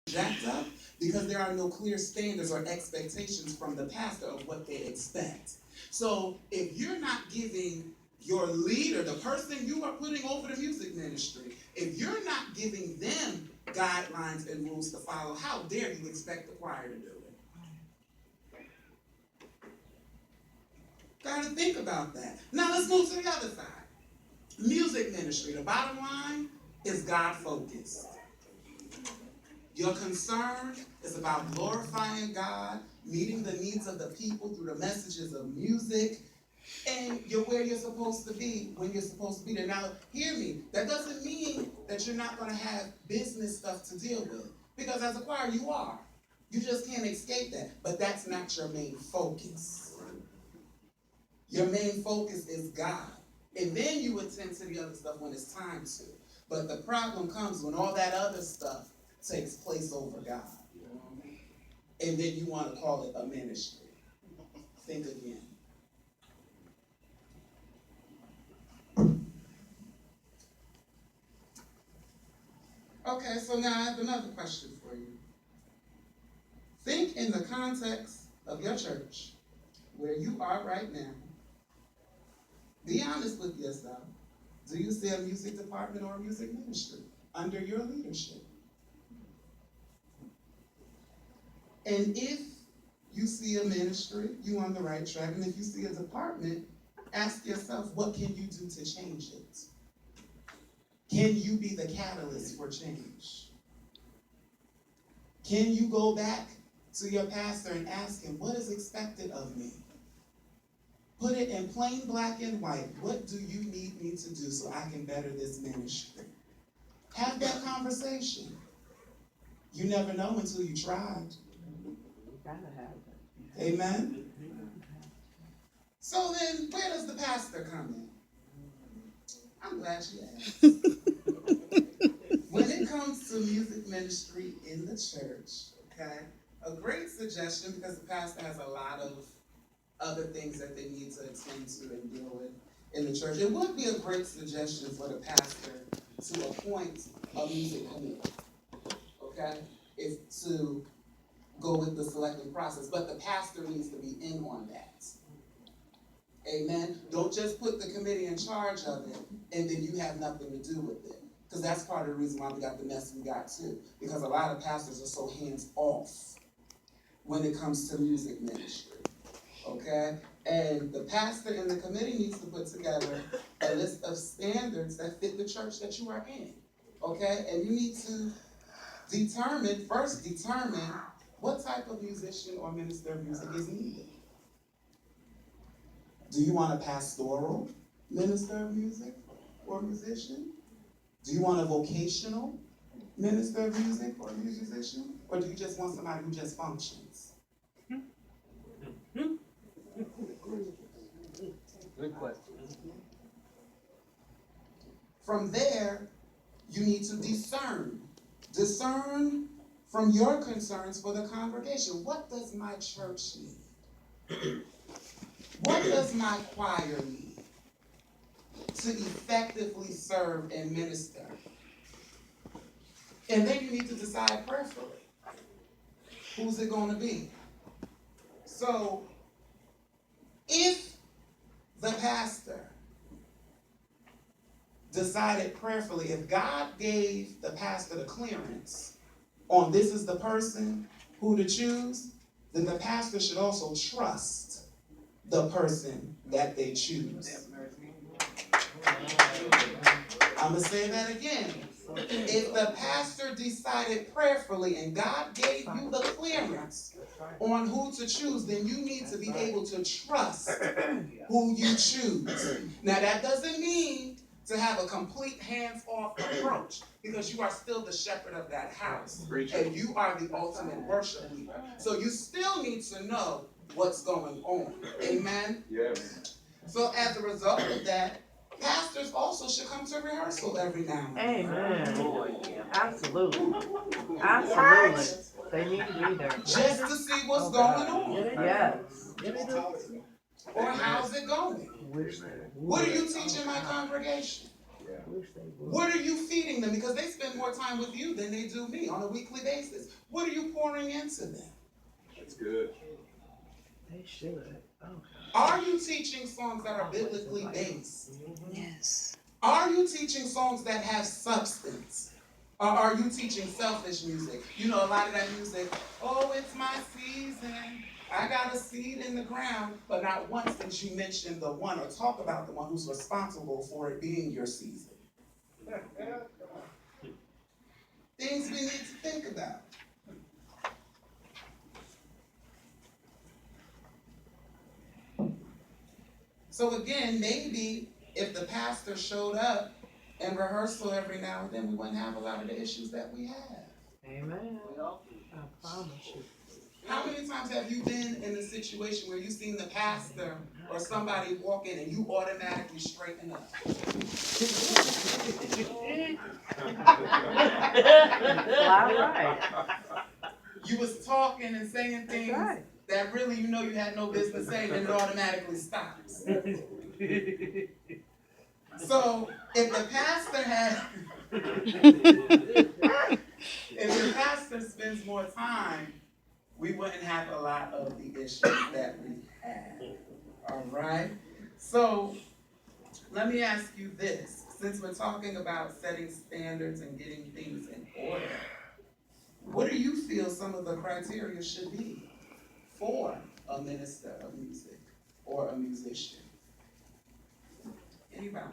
jacked up because there are no clear standards or expectations from the pastor of what they expect. So if you're not giving your leader, the person you are putting over the music ministry, if you're not giving them guidelines and rules to follow, how dare you expect the choir to do it? Gotta think about that. Now let's move to the other side. Music ministry, the bottom line is God focused. Your concern is about glorifying God, meeting the needs of the people through the messages of music, and you're where you're supposed to be when you're supposed to be there. Now, hear me. That doesn't mean that you're not going to have business stuff to deal with, because as a choir, you are. You just can't escape that. But that's not your main focus. Your main focus is God. And then you attend to the other stuff when it's time to. But the problem comes when all that other stuff takes place over God. And then you want to call it a ministry. Think again. Okay, so now I have another question for you. Think in the context of your church, where you are right now. Be honest with yourself. Do you see a music department or a music ministry under your leadership? And if you see a ministry, you're on the right track. And if you see a department, ask yourself, what can you do to change it? Can you be the catalyst for change? Can you go back to your pastor and ask him, what is expected of me? Put it in plain black and white. What do you need me to do so I can better this ministry? Have that conversation. You never know until you tried. Amen? So then, where does the pastor come in? I'm glad you asked. When it comes to music ministry in the church, okay, a great suggestion, because the pastor has a lot of other things that they need to attend to and deal with in the church, it would be a great suggestion for the pastor to appoint a music committee, okay, if to go with the selecting process, but the pastor needs to be in on that. Amen? Don't just put the committee in charge of it and then you have nothing to do with it, because that's part of the reason why we got the mess we got too, because a lot of pastors are so hands off when it comes to music ministry. Okay? And the pastor and the committee needs to put together a list of standards that fit the church that you are in. Okay? And you need to determine what type of musician or minister of music is needed. Do you want a pastoral minister of music or musician? Do you want a vocational minister of music or musician? Or do you just want somebody who just functions? Good question. From there, you need to discern. Discern from your concerns for the congregation. What does my church need? What does my choir need to effectively serve and minister? And then you need to decide prayerfully. Who's it going to be? So, if the pastor decided prayerfully, if God gave the pastor the clearance on this is the person who to choose, then the pastor should also trust the person that they choose. I'm going to say that again. If the pastor decided prayerfully and God gave you the clearance on who to choose, then you need to be able to trust who you choose. Now, that doesn't mean to have a complete hands-off approach, because you are still the shepherd of that house. And you are the ultimate worship leader. So you still need to know what's going on. Amen? Yes. So as a result of that, pastors also should come to rehearsal every now and then. Amen. Absolutely. Absolutely. They need to be there. Just to see what's going on. Yes. Or how's it going? What do you teach in my congregation? Wish they would. What are you feeding them? Because they spend more time with you than they do me on a weekly basis. What are you pouring into them? That's good. They should. Oh. Are you teaching songs that are biblically based? Yes. Are you teaching songs that have substance? Or are you teaching selfish music? You know, a lot of that music, oh, it's my season. I got a seed in the ground. But not once did you mention the one or talk about the one who's responsible for it being your season. Things we need to think about. So again, maybe if the pastor showed up in rehearsal every now and then, we wouldn't have a lot of the issues that we have. Amen. I promise you. How many times have you been in a situation where you've seen the pastor or somebody walk in and you automatically straighten up? Fly right. You was talking and saying things right. that really you know you had no business saying, and it automatically stops. So if the pastor if the pastor spends more time, we wouldn't have a lot of the issues that we have. All right? So let me ask you this. Since we're talking about setting standards and getting things in order, what do you feel some of the criteria should be for a minister of music or a musician? Anybody?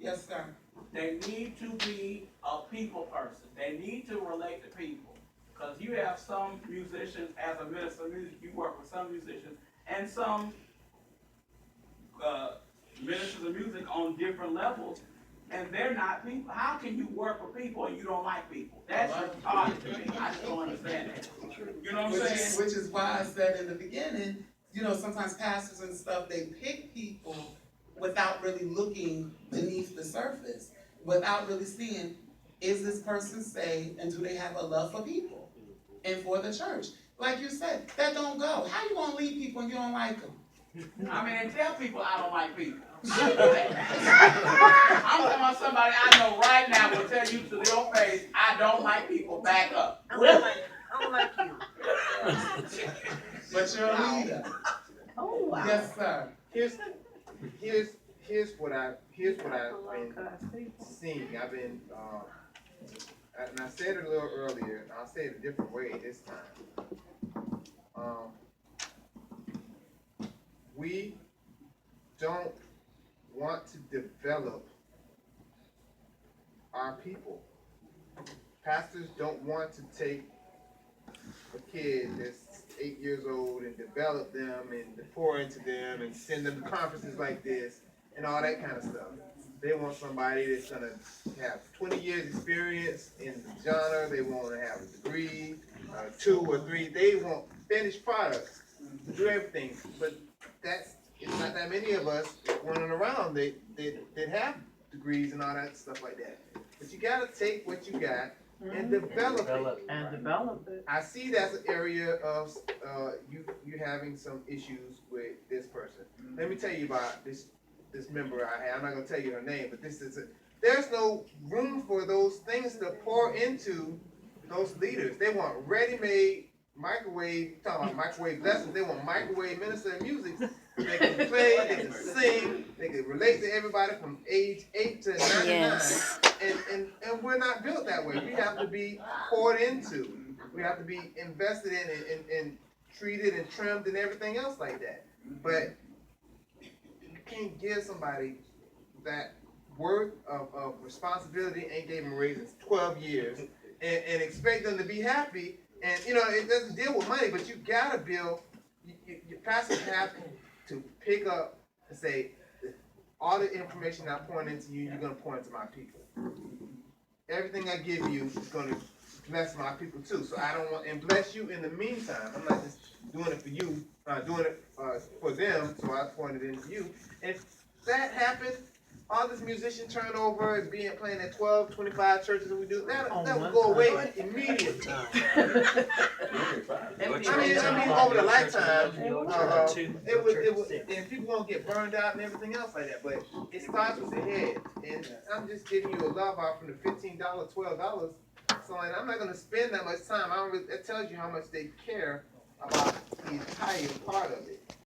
Yes, sir. They need to be a people person. They need to relate to people. Because you have some musicians, as a minister of music, you work with some musicians, and some ministers of music on different levels, and they're not people. How can you work with people and you don't like people? That's hard to me. I just don't understand that. You know what I'm saying? Which is why I said in the beginning, you know, sometimes pastors and stuff, they pick people without really looking beneath the surface, without really seeing, is this person saved and do they have a love for people and for the church? Like you said, that don't go. How you gonna lead people and you don't like them? I mean, and tell people I don't like people. How you do that? I'm talking about somebody I know right now will tell you to your face, I don't like people. Back up. I don't like you. But you're a leader. Oh, wow. Yes, sir. Here's what I've been Cuss people. seeing. I've been and I said it a little earlier, and I'll say it a different way this time. We don't want to develop our people. Pastors don't want to take a kid that's 8 years old and develop them and pour into them and send them to conferences like this and all that kind of stuff. They want somebody that's gonna have 20 years experience in the genre. They want to have a degree, 2 or 3. They want finished products to do everything. But it's not that many of us running around that have degrees and all that stuff like that. But you gotta take what you got and develop it. And develop it. I see that's an area of you having some issues with this person. Let me tell you about this member I had. I'm not gonna tell you her name, but there's no room for those things to pour into those leaders. They want ready-made microwave, talking about microwave lessons. They want microwave minister of music. They can play, they can sing, they can relate to everybody from age 8 to 99. Yes. And we're not built that way. We have to be poured into. We have to be invested in and treated and trimmed and everything else like that. But you can't give somebody that worth of responsibility and gave them raises 12 years and expect them to be happy. And you know, it doesn't deal with money, but you gotta build. Your pastors have to pick up and say, all the information I point into you, you're gonna point into my people. Everything I give you is gonna bless my people too. So I don't want and bless you in the meantime. I'm not just doing it for you, doing it for them. So I pointed into you. If that happens, all this musician turnover is being playing at 12, 25 churches that we do, that On will one go away time. immediately. Every I mean, church over the lifetime, Two. it would, and people won't get burned out and everything else like that, but it starts with the head. And I'm just giving you a love offer from the $15, $12. So like, I'm not gonna spend that much time. I don't really, that tells you how much they care about the entire part of it.